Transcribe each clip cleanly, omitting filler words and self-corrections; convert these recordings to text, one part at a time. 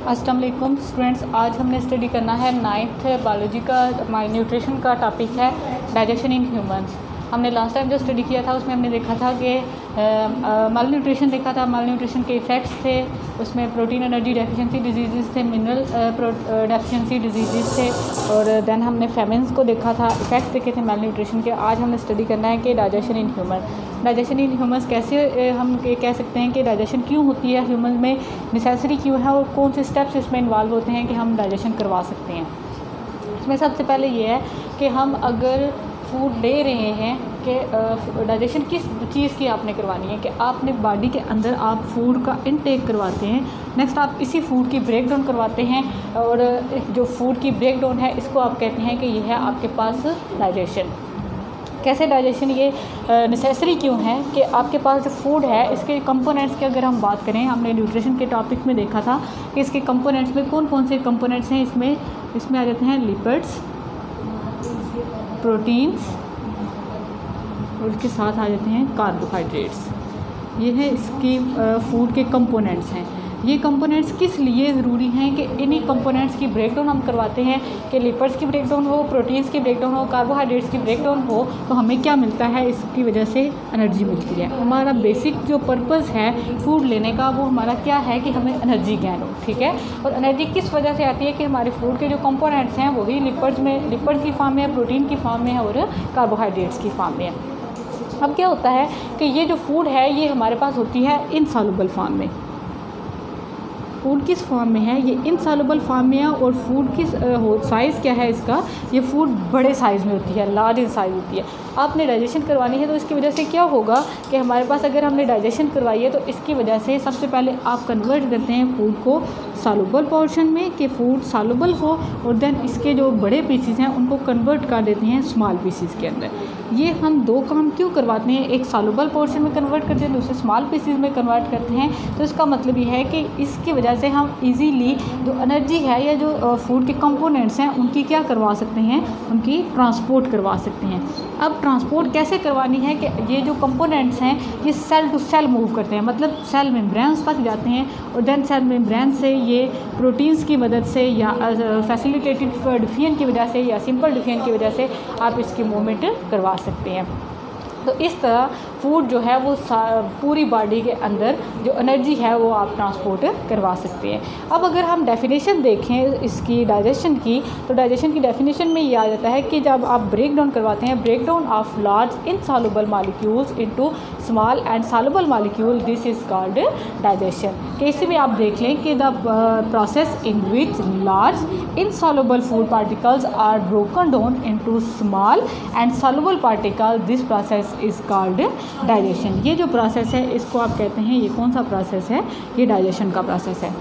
अस्सलाम वालेकुम स्टूडेंट्स, आज हमने स्टडी करना है 9th बायोलॉजी का माल न्यूट्रिशन का टॉपिक है डाइजेशन इन ह्यूमंस। हमने लास्ट टाइम जो स्टडी किया था उसमें हमने देखा था कि माल न्यूट्रिशन देखा था, माल न्यूट्रिशन के इफ़ेक्ट्स थे, उसमें प्रोटीन एनर्जी डेफिशिएंसी डिजीज़ थे, मिनरल डेफिशिएंसी डिजीज़ थे, और देन हमने फेमेंस को देखा था, इफ़ेक्ट्स देखे थे माल न्यूट्रिशन के। आज हमने स्टडी करना है कि digestion in human. Digestion in humans कैसे हम ये कह सकते हैं कि डाइजेशन क्यों होती है ह्यूमन में, नेसेसरी क्यों है, और कौन से स्टेप्स इसमें इन्वॉल्व होते हैं कि हम डाइजेशन करवा सकते हैं। इसमें सबसे पहले ये है कि हम अगर फूड ले रहे हैं कि डाइजेशन किस चीज़ की आपने करवानी है, कि आपने बॉडी के अंदर आप फूड का इनटेक करवाते हैं, नेक्स्ट आप इसी फूड की ब्रेक डाउन करवाते हैं, और जो फूड की ब्रेक डाउन है इसको आप कहते हैं कि यह है आपके पास डाइजेशन। कैसे डाइजेशन ये नेसेसरी क्यों है कि आपके पास जो फूड है इसके कंपोनेंट्स की अगर हम बात करें, हमने न्यूट्रिशन के टॉपिक में देखा था कि इसके कंपोनेंट्स में कौन कौन से कंपोनेंट्स हैं। इसमें आ जाते हैं लिपिड्स, प्रोटीन्स, और इसके साथ आ जाते हैं कार्बोहाइड्रेट्स। ये है इसकी फूड के कंपोनेंट्स हैं। ये कंपोनेंट्स किस लिए ज़रूरी हैं कि इन्हीं कंपोनेंट्स की ब्रेकडाउन हम करवाते हैं कि लिपिड्स की ब्रेकडाउन हो, प्रोटीन्स की ब्रेकडाउन हो, कार्बोहाइड्रेट्स की ब्रेकडाउन हो, तो हमें क्या मिलता है, इसकी वजह से एनर्जी मिलती है। हमारा बेसिक जो पर्पस है फूड लेने का वो हमारा क्या है कि हमें एनर्जी गेन हो, ठीक है। और एनर्जी किस वजह से आती है कि हमारे फूड के जो कंपोनेंट्स हैं वही लिपिड्स की फॉर्म में है, प्रोटीन की फॉर्म में है, और कार्बोहाइड्रेट्स की फॉर्म में है। अब क्या होता है कि ये जो फूड है ये हमारे पास होती है इनसॉल्युबल फॉर्म में। फूड किस फॉर्म में है, ये इनसॉल्युबल फॉर्म में है, और फूड की साइज़ क्या है इसका, ये फूड बड़े साइज़ में होती है, लार्ज इन साइज़ होती है। आपने डाइजेशन करवानी है तो इसकी वजह से क्या होगा कि हमारे पास अगर हमने डाइजेशन करवाई है तो इसकी वजह से सबसे पहले आप कन्वर्ट करते हैं फूड को सॉल्युबल पोर्शन में कि फूड सॉल्युबल हो, और देन इसके जो बड़े पीसीस हैं उनको कन्वर्ट कर देते हैं स्मॉल पीसीस के अंदर। ये हम दो काम क्यों करवाते हैं, एक सॉल्युबल पोर्शन में कन्वर्ट करते हैं, दूसरे स्मॉल पीसीस में कन्वर्ट करते हैं। तो इसका मतलब ये है कि इसकी वजह से हम इजीली जो एनर्जी है या जो फूड के कंपोनेंट्स हैं उनकी क्या करवा सकते हैं, उनकी ट्रांसपोर्ट करवा सकते हैं। अब ट्रांसपोर्ट कैसे करवानी है कि ये जो कंपोनेंट्स हैं ये सेल टू सेल मूव करते हैं, मतलब सेल मेम्ब्रेन्स तक जाते हैं, और देन सेल मेम्ब्रेन से ये प्रोटीन्स की मदद से या फैसिलिटेटेड डिफियन की वजह से या सिंपल डिफियन की वजह से आप इसकी मूवमेंट करवा सकते हैं। तो इस तरह फूड जो है वो पूरी बॉडी के अंदर जो एनर्जी है वो आप ट्रांसपोर्ट करवा सकते हैं। अब अगर हम डेफिनेशन देखें इसकी डाइजेशन की, तो डाइजेशन की डेफिनेशन में ये आ जाता है कि जब आप ब्रेक डाउन करवाते हैं, break down of large insoluble molecules into small and soluble molecule, this is called digestion. कि इसी में आप देख लें कि the process in which large insoluble food particles are broken down into small and soluble particle, this process is called digestion. ये जो process है इसको आप कहते हैं, ये कौन सा प्रोसेस है, ये डाइजेशन का प्रोसेस है।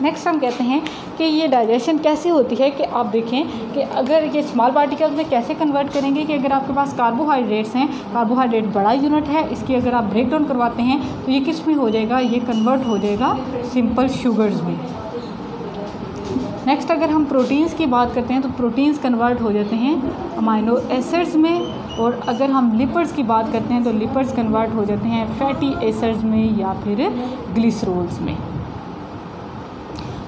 नेक्स्ट हम कहते हैं कि ये डाइजेशन कैसे होती है कि आप देखें कि अगर ये स्मॉल पार्टिकल्स में कैसे कन्वर्ट करेंगे कि अगर आपके पास कार्बोहाइड्रेट्स हैं, कार्बोहाइड्रेट बड़ा यूनिट है, इसकी अगर आप ब्रेक डाउन करवाते हैं तो ये किस में हो जाएगा, ये कन्वर्ट हो जाएगा सिंपल शुगर्स में। नेक्स्ट अगर हम प्रोटीन्स की बात करते हैं तो प्रोटीन्स कन्वर्ट हो जाते हैं अमाइनो एसिड्स में, और अगर हम लिपिड्स की बात करते हैं तो लिपिड्स कन्वर्ट हो जाते हैं फैटी एसिड्स में या फिर ग्लिसरॉल्स में,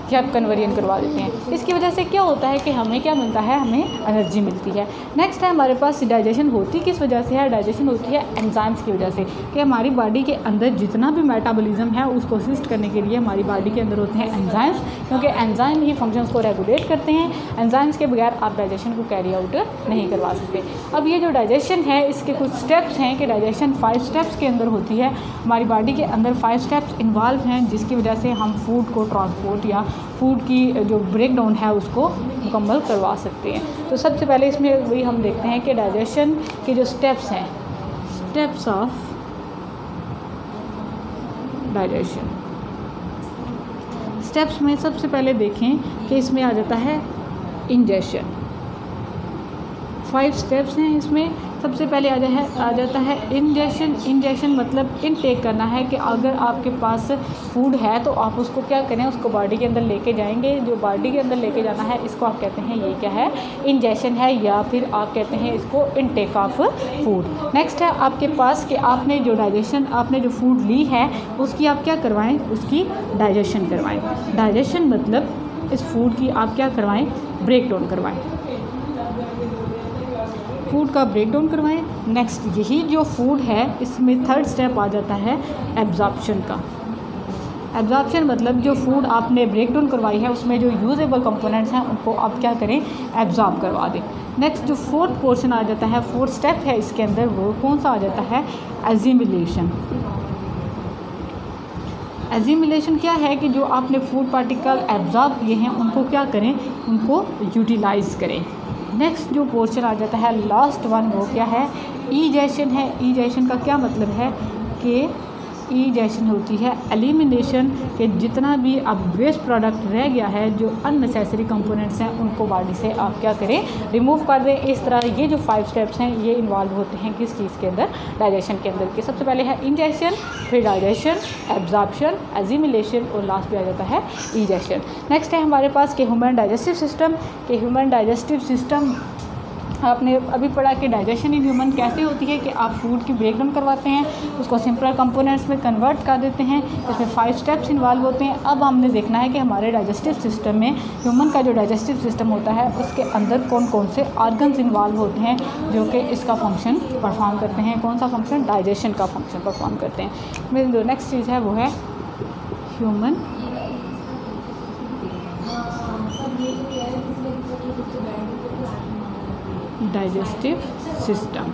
कि आप कन्वर्जन करवा देते हैं। इसकी वजह से क्या होता है कि हमें क्या मिलता है, हमें एनर्जी मिलती है। नेक्स्ट है हमारे पास डाइजेशन होती किस वजह से है, डाइजेशन होती है एंजाइम्स की वजह से, कि हमारी बॉडी के अंदर जितना भी मेटाबॉलिज्म है उसको असिस्ट करने के लिए हमारी बॉडी के अंदर होते हैं एंजाइम्स, क्योंकि एंजाइम ही फंक्शंस को रेगुलेट करते हैं। एंजाइम्स के बगैर आप डाइजेशन को कैरी आउट नहीं करवा सकते। अब ये जो डाइजेशन है इसके कुछ स्टेप्स हैं कि डाइजेशन 5 स्टेप्स के अंदर होती है। हमारी बॉडी के अंदर 5 स्टेप्स इन्वॉल्व हैं जिसकी वजह से हम फूड को ट्रांसपोर्ट या फूड की जो ब्रेक डाउन है उसको मुकम्मल करवा सकते हैं। तो सबसे पहले इसमें वही हम देखते हैं कि डाइजेशन के जो स्टेप्स हैं, स्टेप्स ऑफ डाइजेशन। स्टेप्स में सबसे पहले देखें कि इसमें आ जाता है इंजेशन। 5 स्टेप्स हैं इसमें सबसे पहले आ जाता है इंजेक्शन। इंजेक्शन मतलब इनटेक करना है कि अगर आपके पास फूड है तो आप उसको क्या करें, उसको बॉडी के अंदर लेके जाएंगे। जो बॉडी के अंदर लेके जाना है इसको आप कहते हैं ये क्या है, इंजेक्शन है, या फिर आप कहते हैं इसको इनटेक ऑफ फूड। नेक्स्ट है आपके पास कि आपने जो डाइजेशन, आपने जो फूड ली है उसकी आप क्या करवाएं, उसकी डाइजेशन करवाएं। डाइजेशन मतलब इस फूड की आप क्या करवाएं, ब्रेक डाउन करवाएं, फूड का ब्रेक डाउन करवाएं। नेक्स्ट यही जो फूड है इसमें थर्ड स्टेप आ जाता है एब्जॉर्प्शन का। एब्जॉर्प्शन मतलब जो फूड आपने ब्रेक डाउन करवाई है उसमें जो यूजेबल कंपोनेंट्स हैं उनको आप क्या करें, एब्जॉर्ब करवा दें। नेक्स्ट जो फोर्थ पोर्शन आ जाता है, फोर्थ स्टेप है इसके अंदर, वो कौन सा आ जाता है, एजिमिलेशन। एजिमिलेशन क्या है कि जो आपने फूड पार्टिकल एब्जॉर्ब किए हैं उनको क्या करें, उनको यूटिलाइज़ करें। नेक्स्ट जो पोर्शन आ जाता है लास्ट वन, वो क्या है, ईजेशन है। ईजेशन का क्या मतलब है कि ईजेशन होती है एलिमिनेशन, के जितना भी अब वेस्ट प्रोडक्ट रह गया है, जो अननेसेसरी कंपोनेंट्स हैं उनको बॉडी से आप क्या करें, रिमूव कर दें। इस तरह ये जो 5 स्टेप्स हैं ये इन्वॉल्व होते हैं किस चीज़ के अंदर, डाइजेशन के अंदर। कि सबसे पहले है इंजेक्शन, फिर डाइजेशन, एब्जॉर्प्शन, एजिमिलेशन और लास्ट पे आ जाता है ईजेशन। नेक्स्ट है हमारे पास कि ह्यूमन डाइजेस्टिव सिस्टम। कि ह्यूमन डाइजेस्टिव सिस्टम आपने अभी पढ़ा कि डाइजेशन इन ह्यूमन कैसे होती है कि आप फूड की ब्रेक डाउन करवाते हैं, उसको सिंपल कंपोनेंट्स में कन्वर्ट कर देते हैं। इसमें 5 स्टेप्स इन्वॉल्व होते हैं। अब हमने देखना है कि हमारे डाइजेस्टिव सिस्टम में, ह्यूमन का जो डाइजेस्टिव सिस्टम होता है उसके अंदर कौन कौन से ऑर्गन्स इन्वॉल्व होते हैं जो कि इसका फंक्शन परफॉर्म करते हैं। कौन सा फंक्शन, डाइजेशन का फंक्शन परफॉर्म करते हैं। मेरी जो नेक्स्ट चीज़ है वो है human digestive system.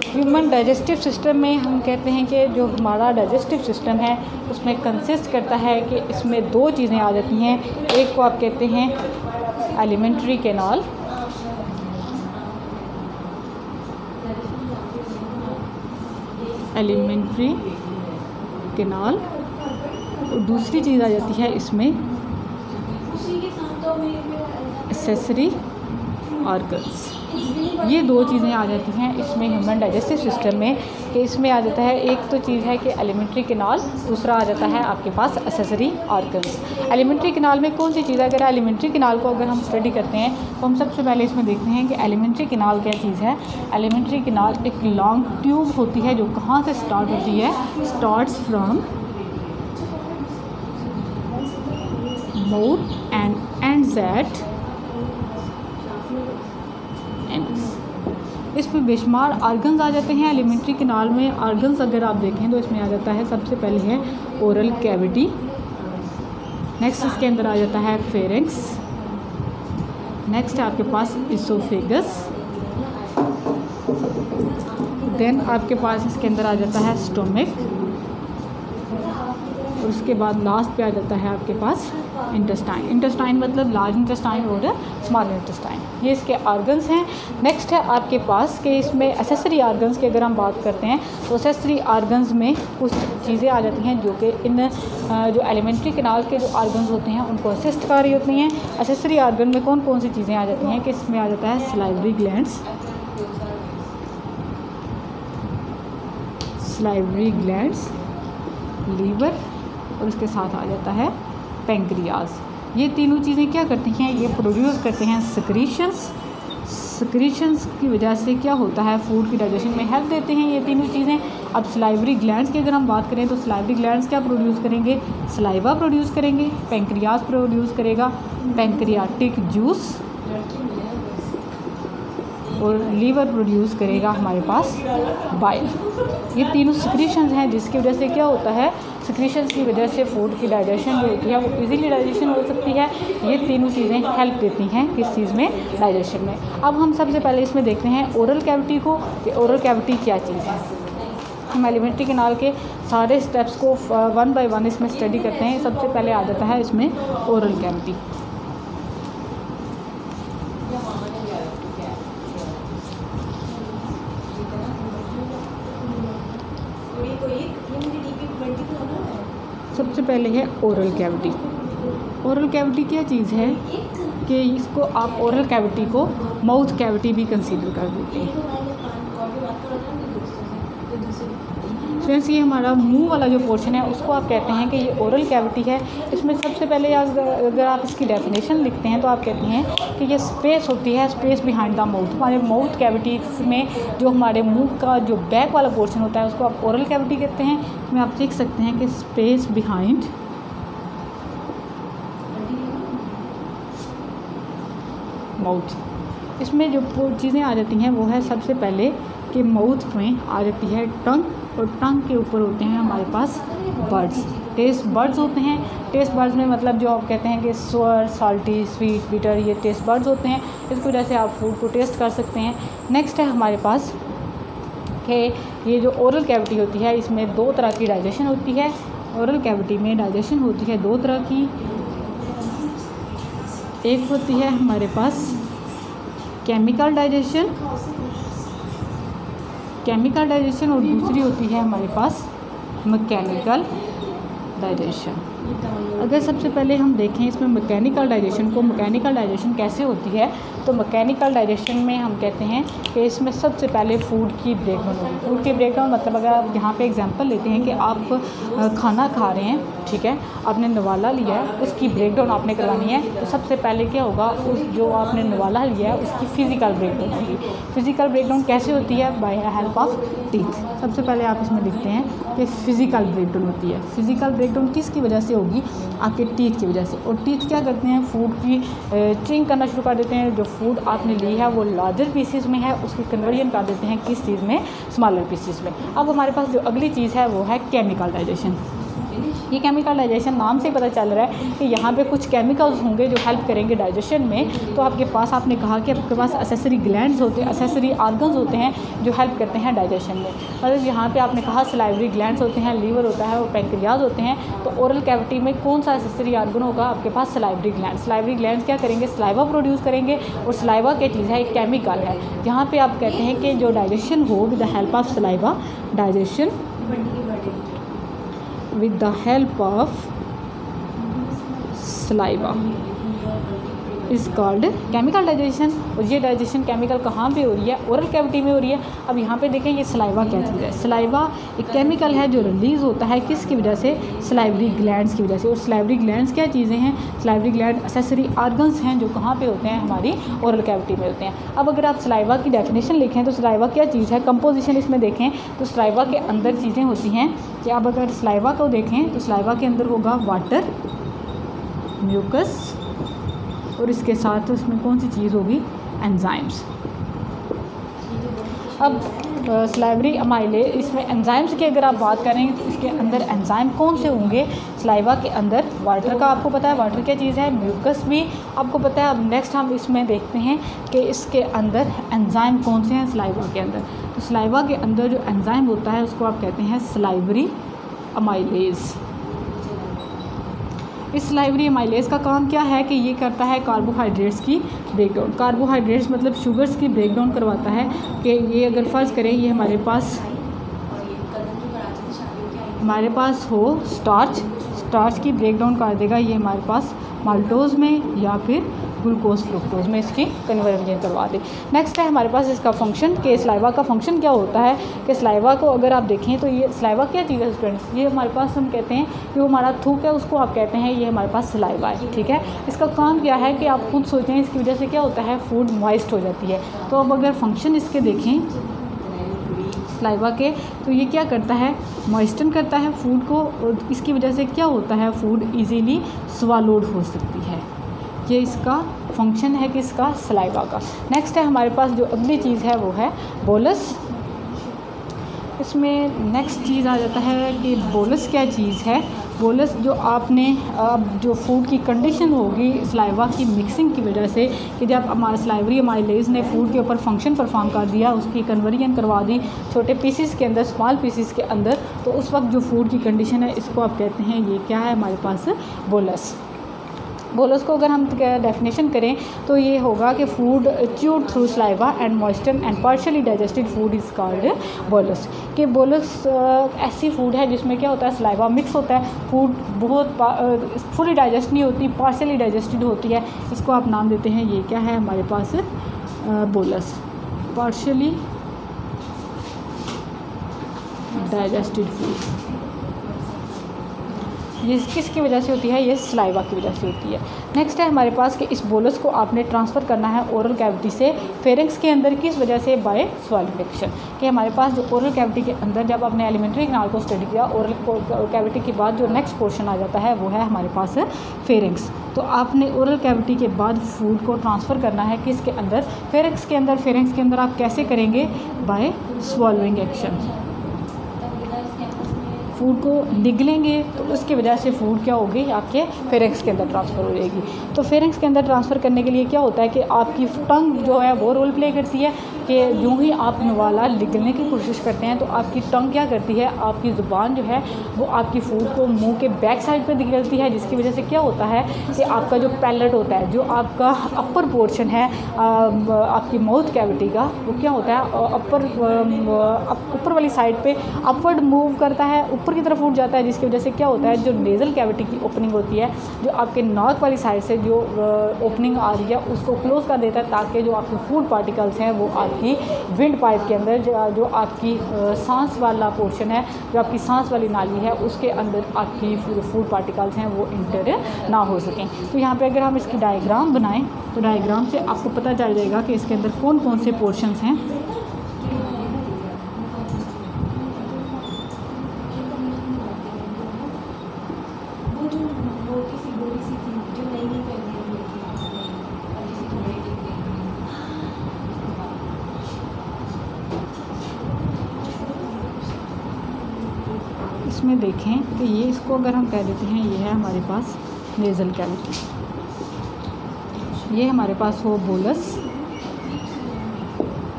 Human digestive system में हम कहते हैं कि जो हमारा डाइजेस्टिव सिस्टम है उसमें कंसिस्ट करता है कि इसमें 2 चीज़ें आ जाती हैं। एक को आप कहते हैं एलिमेंट्री कैनाल, एलिमेंट्री कैनाल, और दूसरी चीज़ आ जाती है इसमें एक्सेसरी ऑर्गन्स। ये 2 चीज़ें आ जाती हैं इसमें ह्यूमन डाइजेस्टिव सिस्टम में। कि इसमें आ जाता है, एक तो चीज़ है कि एलिमेंट्री कैनाल, दूसरा आ जाता है आपके पास एक्सेसरी ऑर्गन्स। एलिमेंट्री कैनाल में कौन सी चीज़ है, अगर एलिमेंट्री कैनाल को अगर हम स्टडी करते हैं तो हम सबसे पहले इसमें देखते हैं कि एलिमेंट्री कैनाल क्या चीज़ है। एलिमेंट्री कैनाल एक लॉन्ग ट्यूब होती है जो कहाँ से स्टार्ट होती है, starts from mouth and ends at इसमें बेशुमार आर्गन्स आ जाते हैं एलिमेंट्री कैनाल में। आर्गन्स अगर आप देखें तो इसमें आ जाता है, सबसे पहले है ओरल कैविटी, नेक्स्ट इसके अंदर आ जाता है फेरिंक्स, नेक्स्ट है आपके पास इसोफेगस, देन आपके पास इसके अंदर आ जाता है स्टोमक, और उसके बाद लास्ट पे आ जाता है आपके पास इंटेस्टाइन। इंटेस्टाइन मतलब लार्ज इंटेस्टाइन और स्मॉल इंटेस्टाइन, ये इसके ऑर्गन्स हैं। नेक्स्ट है आपके पास कि इसमें एसेसरी ऑर्गन्स की अगर हम बात करते हैं तो एसेसरी ऑर्गन्स में कुछ चीज़ें आ जाती हैं जो कि इन जो एलिमेंट्री कैनाल के जो ऑर्गन्स होते हैं उनको असिस्ट कर रही होती हैं। एसेसरी ऑर्गन में कौन कौन सी चीज़ें आ जाती हैं कि इसमें आ जाता है सलाइवरी ग्लैंड्स, लीवर, और उसके साथ आ जाता है पेंक्रियाज। ये तीनों चीज़ें क्या करती हैं, ये प्रोड्यूस करते हैं सिक्रीशंस। सिक्रीशंस की वजह से क्या होता है, फूड की डाइजेशन में हेल्प देते हैं ये तीनों चीज़ें। अब सलाइवरी ग्लैंड्स की अगर हम बात करें तो सलाइवरी ग्लैंड्स क्या प्रोड्यूस करेंगे, सलाइवा प्रोड्यूस करेंगे। पेंक्रियाज प्रोड्यूस करेगा पेंक्रियाटिक जूस, और लीवर प्रोड्यूस करेगा हमारे पास बाइल। ये तीनों सिक्रीशंस हैं जिसकी वजह से क्या होता है, सिक्रीशंस की वजह से फूड की डाइजेशन जो होती है वो इजीली डाइजेशन हो सकती है। ये तीनों चीज़ें हेल्प देती हैं किस चीज़ में, डाइजेशन में। अब हम सबसे पहले इसमें देखते हैं ओरल कैविटी को, कि ओरल कैविटी क्या चीज़ है। हम एलिमेंट्री कैनाल के सारे स्टेप्स को 1 बाय 1 इसमें स्टडी करते हैं। सबसे पहले आ जाता है इसमें ओरल कैविटी। सबसे पहले है ओरल कैविटी। ओरल कैविटी क्या चीज़ है, कि इसको आप ओरल कैविटी को माउथ कैविटी भी कंसीडर कर देते हैं। फ्रेंड्स, ये हमारा मुंह वाला जो पोर्शन है उसको आप कहते हैं कि ये ओरल कैविटी है। इसमें सबसे पहले अगर आप इसकी डेफिनेशन लिखते हैं तो आप कहते हैं कि ये स्पेस होती है, स्पेस बिहाइंड द माउथ। हमारे माउथ कैविटी में जो हमारे मुंह का जो बैक वाला पोर्शन होता है उसको आप ओरल कैविटी कहते हैं। इसमें आप देख सकते हैं कि स्पेस बिहाइंड माउथ। इसमें जो चीज़ें आ जाती हैं वो है सबसे पहले कि माउथ में आ जाती है टंग, और टंग के ऊपर होते हैं हमारे पास बर्ड्स, टेस्ट बर्ड्स होते हैं। टेस्ट बर्ड्स में मतलब जो आप कहते हैं कि सोर, साल्टी, स्वीट, बिटर, ये टेस्ट बर्ड्स होते हैं। इसकी वजह से आप फूड को टेस्ट कर सकते हैं। नेक्स्ट है हमारे पास कि ये जो ओरल कैविटी होती है इसमें दो तरह की डाइजेशन होती है। ओरल कैविटी में डाइजेशन होती है दो तरह की, एक होती है हमारे पास केमिकल डाइजेशन और दूसरी होती है हमारे पास मैकेनिकल डाइजेशन। अगर सबसे पहले हम देखें इसमें मैकेनिकल डाइजेशन कैसे होती है, तो मैकेनिकल डाइजेशन में हम कहते हैं कि इसमें सबसे पहले फूड की ब्रेकडाउन होगी। फूड की ब्रेकडाउन मतलब अगर आप यहाँ पे एग्जांपल लेते हैं कि आप खाना खा रहे हैं, ठीक है, आपने नवाला लिया है, उसकी ब्रेकडाउन आपने करवानी है। तो सबसे पहले क्या होगा, उस जो आपने नवाला लिया है उसकी फ़िज़िकल ब्रेकडाउन होगी। फ़िज़िकल ब्रेकडाउन कैसे होती है? By help of teeth. सबसे पहले आप इसमें लिखते हैं कि फ़िज़िकल ब्रेकडाउन होती है। फ़िज़िकल ब्रेकडाउन किसकी वजह से होगी? आपके टीथ की वजह से। और टीथ क्या करते हैं? फूड की च्यूइंग करना शुरू कर देते हैं। जो फूड आपने ली है वो लार्जर पीसेस में है, उसकी कन्वर्जन कर देते हैं किस चीज़ में? स्मॉलर पीसेस में। अब हमारे पास जो अगली चीज़ है वो है केमिकल डाइजेशन। ये केमिकल डाइजेशन नाम से पता चल रहा है कि यहाँ पे कुछ केमिकल्स होंगे जो हेल्प करेंगे डाइजेशन में। तो आपके पास, आपने कहा कि आपके पास एसेसरी ग्लैंड्स होते हैं, एसेसरी ऑर्गन्स होते हैं जो हेल्प करते हैं डाइजेशन में। मतलब यहाँ पे आपने कहा सलाइवरी ग्लैंड्स होते हैं, लीवर होता है और पैंक्रियाज होते हैं। तो ओरल कैविटी में कौन सा एसेसरी ऑर्गन होगा? आपके पास सलाइवरी ग्लैंड। सलाइवरी ग्लैंड्स क्या करेंगे? सलाइवा प्रोड्यूस करेंगे, और सलाइवा क्या चीज़ है? एक केमिकल है। यहाँ पर आप कहते हैं कि जो डाइजेशन हो with the help of saliva, digestion with the help of saliva is called chemical digestion। और ये डाइजेशन केमिकल कहाँ पे हो रही है? ओरल कैविटी में हो रही है। अब यहाँ पे देखें ये सलाइवा क्या चीज़ है? सलाइवा एक केमिकल है जो रिलीज़ होता है किसकी वजह से? सलाइवरी ग्लैंड्स की वजह से। और सलाइवरी ग्लैंड्स क्या चीज़ें हैं? सलाइवरी ग्लैंड एसेसरी ऑर्गन्स हैं जो कहाँ पे होते हैं? हमारी ओरल कैविटी में होते हैं। अब अगर आप सलाइवा की डेफिनेशन लिखें तो सलाइवा क्या चीज़ है? कंपोजिशन इसमें देखें तो सलाइवा के अंदर चीज़ें होती हैं कि आप अगर सलाइवा को देखें तो सलाइवा के अंदर होगा वाटर, म्यूकस, और इसके साथ उसमें कौन सी चीज़ होगी? एंजाइम्स। अब सलाइवरी अमाइलेज, इसमें एंजाइम्स की अगर आप बात करें तो इसके अंदर एंजाइम कौन से होंगे? सलाइवा के अंदर वाटर का आपको पता है, वाटर क्या चीज़ है? म्यूकस भी आपको पता है। अब नेक्स्ट हम इसमें देखते हैं कि इसके अंदर एंजाइम कौन से हैं सलाइवा के अंदर। तो सलाइवा के अंदर जो एंजाइम होता है उसको आप कहते हैं सलाइवरी अमाइलेज। इस सलाइवरी अमाइलेज का काम क्या है कि ये करता है कार्बोहाइड्रेट्स की ब्रेकडाउन। कार्बोहाइड्रेट्स मतलब शुगर्स की ब्रेकडाउन करवाता है। कि ये अगर फ़र्ज़ करें ये हमारे पास हो स्टार्च की ब्रेकडाउन कर देगा ये हमारे पास माल्टोज़ में या फिर ग्लूकोज फ्रुक्टोज में इसकी कन्वर्जन करवा दे। नेक्स्ट है हमारे पास इसका फंक्शन कि सलाइवा का फंक्शन क्या होता है। कि सलाइवा को अगर आप देखें तो ये सलाइवा क्या चीज़ है स्टूडेंट्स? ये हमारे पास हम कहते हैं कि वो हमारा थूक है उसको आप कहते हैं ये हमारे पास सलाइवा है, ठीक है। इसका काम क्या है कि आप खुद सोचें इसकी वजह से क्या होता है? फूड मॉइस्ट हो जाती है। तो अब अगर फंक्शन इसके देखें सलाइवा के तो ये क्या करता है? मॉइस्टन करता है फूड को, और इसकी वजह से क्या होता है? फूड इजीली स्वालोड हो सकती है। ये इसका फंक्शन है किसका? सलाइवा का। नेक्स्ट है हमारे पास जो अगली चीज़ है वो है बोलस। इसमें नेक्स्ट चीज़ आ जाता है कि बोलस क्या चीज़ है? बोलस जो आपने जो फूड की कंडीशन होगी सलाइवा की मिक्सिंग की वजह से कि जब हमारे सलाइवरी अमाइलेज ने फूड के ऊपर फंक्शन परफॉर्म कर दिया, उसकी कन्वर्जन करवा दी छोटे पीसेस के अंदर, स्मॉल पीसेस के अंदर, तो उस वक्त जो फूड की कंडीशन है इसको आप कहते हैं ये क्या है? हमारे पास बोलस। बोलस को अगर हम डेफिनेशन करें तो ये होगा कि food chewed through saliva and moisture and partially digested food is called bolus. कि बोलस ऐसी फूड है जिसमें क्या होता है, सलाइवा मिक्स होता है, फूड बहुत फुली डाइजेस्ट नहीं होती, पार्शियली डाइजेस्टेड होती है, इसको आप नाम देते हैं, ये क्या है हमारे पास बोलस, पार्शियली डाइजेस्टेड फूड। ये किसकी वजह से होती है, ये सलाइवा की वजह से होती है। नेक्स्ट है हमारे पास कि इस बोलस को आपने ट्रांसफ़र करना है ओरल कैविटी से फेरिंक्स के अंदर, किस वजह से, बाय स्वॉलिंग एक्शन। कि हमारे पास जो ओरल कैविटी के अंदर जब आपने एलिमेंट्री कैनाल को स्टडी किया, ओरल कैविटी के बाद जो नेक्स्ट पोर्शन आ जाता है वो है हमारे पास फेरिंक्स। तो आपने ओरल कैविटी के बाद फूड को ट्रांसफ़र करना है किसके अंदर, फेरिंक्स के अंदर। फेरिंक्स के अंदर आप कैसे करेंगे, बाय स्वॉलोइंग एक्शन। फूड को निगलेंगे तो उसकी वजह से फूड क्या होगी, आपके फेरिंक्स के अंदर ट्रांसफ़र हो जाएगी। तो फेरिंक्स के अंदर ट्रांसफ़र करने के लिए क्या होता है कि आपकी टंग जो है वो रोल प्ले करती है कि यूँ ही आप नवाला निगलने की कोशिश करते हैं तो आपकी टंग क्या करती है, आपकी ज़ुबान जो है वो आपकी फूड को मुंह के बैक साइड पर निगलती है, जिसकी वजह से क्या होता है कि आपका जो पैलेट होता है, जो आपका अपर पोर्शन है आपकी माउथ कैविटी का, वो क्या होता है ऊपर वाली साइड पे अपवर्ड मूव करता है, ऊपर की तरफ उठ जाता है, जिसकी वजह से क्या होता है, जो नेज़ल कैविटी की ओपनिंग होती है, जो आपके नाक वाली साइड से जो ओपनिंग आ रही है उसको क्लोज़ कर देता है, ताकि जो आपके फूड पार्टिकल्स हैं वो आपकी विंड पाइप के अंदर जो आपकी सांस वाला पोर्शन है, जो आपकी सांस वाली नाली है, उसके अंदर आपकी फूड पार्टिकल्स हैं वो इंटर ना हो सकें। तो यहाँ पे अगर हम इसकी डायग्राम बनाएं तो डायग्राम से आपको पता चल जाएगा कि इसके अंदर कौन कौन से पोर्शंस हैं। इसमें देखें कि ये इसको अगर हम कह देते हैं, ये है हमारे पास नेज़ल कैविटी, ये हमारे पास हो बोलस।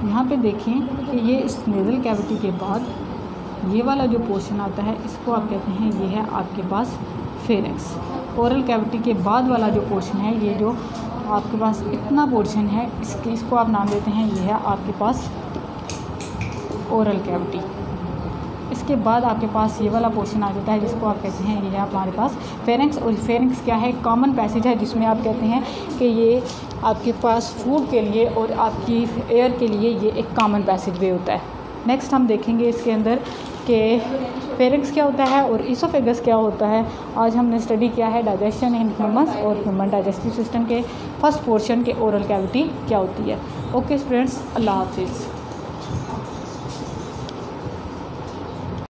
यहाँ पे देखें कि ये इस नेज़ल कैविटी के बाद ये वाला जो पोर्शन आता है इसको आप कहते हैं, ये है आपके पास फेरिंक्स। ओरल कैविटी के बाद वाला जो पोर्शन है, ये जो आपके पास इतना पोर्शन है, इसको आप नाम देते हैं, ये है आपके पास ओरल कैविटी। इसके बाद आपके पास ये वाला पोर्शन आ जाता है जिसको आप कहते हैं, ये है हमारे पास फेरिंक्स। और फेरिंक्स क्या है, कॉमन पैसेज है जिसमें आप कहते हैं कि ये आपके पास फूड के लिए और आपकी एयर के लिए ये एक कॉमन पैसेज वे होता है। नेक्स्ट हम देखेंगे इसके अंदर कि फेरिंक्स क्या होता है और ईसोफेगस क्या होता है। आज हमने स्टडी किया है डाइजेशन इन ह्यूमंस और ह्यूमन डाइजेस्टिव सिस्टम के फर्स्ट पोर्शन के ओरल कैविटी क्या होती है। ओके स्टूडेंट्स, अल्लाह हाफिज़।